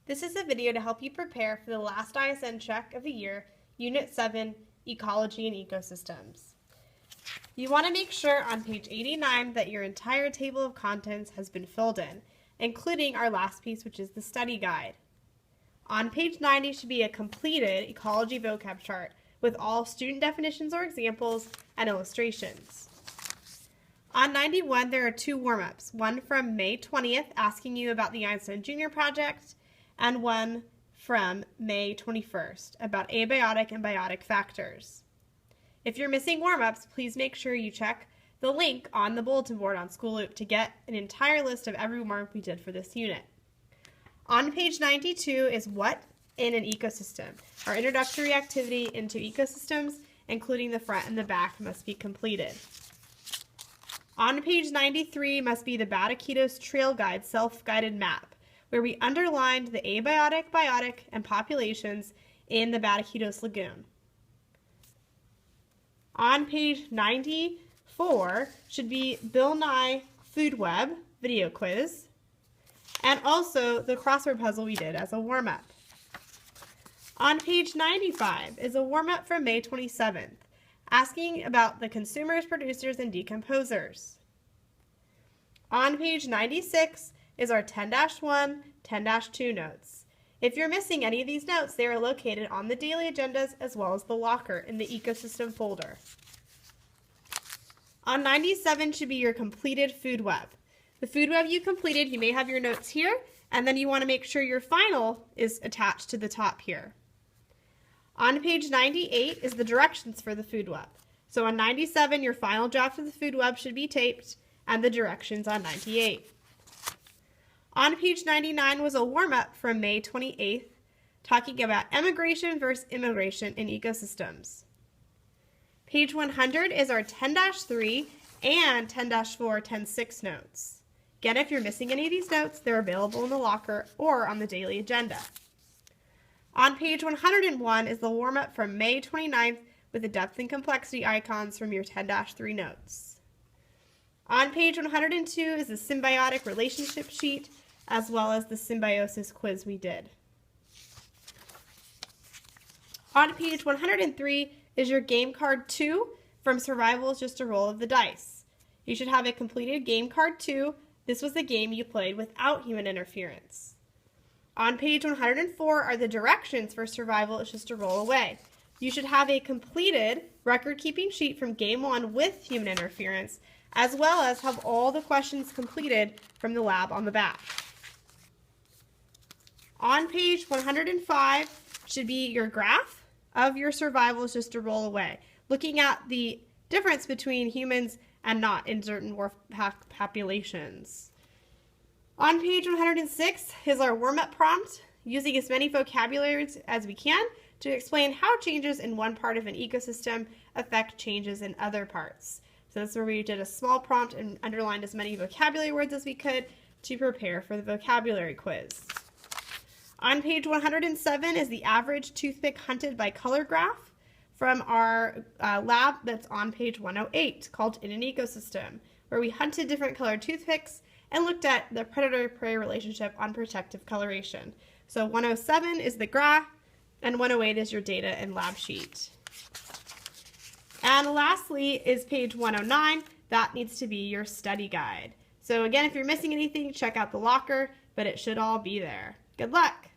This is a video to help you prepare for the last ISN check of the year, Unit 7, Ecology and Ecosystems. You want to make sure on page 89 that your entire table of contents has been filled in, including our last piece, which is the study guide. On page 90 should be a completed ecology vocab chart with all student definitions or examples and illustrations. On 91, there are two warm-ups, one from May 20th asking you about the ISN Junior Project, and one from May 21st about abiotic and biotic factors. If you're missing warm-ups, please make sure you check the link on the bulletin board on School Loop to get an entire list of every warm-up we did for this unit. On page 92 is what in an ecosystem. Our introductory activity into ecosystems, including the front and the back, must be completed. On page 93 must be the Bataquitos Trail Guide self-guided map, where we underlined the abiotic, biotic, and populations in the Bataquitos Lagoon. On page 94 should be Bill Nye Food Web video quiz, and also the crossword puzzle we did as a warm-up. On page 95 is a warm-up from May 27th, asking about the consumers, producers, and decomposers. On page 96 is our 10-1, 10-2 notes. If you're missing any of these notes, they are located on the daily agendas as well as the locker in the ecosystem folder. On 97 should be your completed food web. The food web you completed, you may have your notes here, and then you want to make sure your final is attached to the top here. On page 98 is the directions for the food web. So on 97, your final draft of the food web should be taped, and the directions on 98. On page 99 was a warm-up from May 28th, talking about emigration versus immigration in ecosystems. Page 100 is our 10-3 and 10-4, 10-6 notes. Again, if you're missing any of these notes, they're available in the locker or on the daily agenda. On page 101 is the warm-up from May 29th with the depth and complexity icons from your 10-3 notes. On page 102 is the symbiotic relationship sheet, as well as the symbiosis quiz we did. On page 103 is your game card 2 from Survival is Just a Roll of the Dice. You should have a completed game card 2. This was the game you played without human interference. On page 104 are the directions for Survival is Just a Roll Away. You should have a completed record-keeping sheet from game 1 with human interference, as well as have all the questions completed from the lab on the back. On page 105 should be your graph of your Survival is Just a Roll Away, looking at the difference between humans and not in certain populations. On page 106 is our warm-up prompt, using as many vocabularies as we can to explain how changes in one part of an ecosystem affect changes in other parts. So that's where we did a small prompt and underlined as many vocabulary words as we could to prepare for the vocabulary quiz. On page 107 is the average toothpick hunted by color graph from our lab that's on page 108 called In an Ecosystem, where we hunted different colored toothpicks and looked at the predator-prey relationship on protective coloration. So 107 is the graph, and 108 is your data and lab sheet. And lastly is page 109. That needs to be your study guide. So again, if you're missing anything, check out the locker, but it should all be there. Good luck!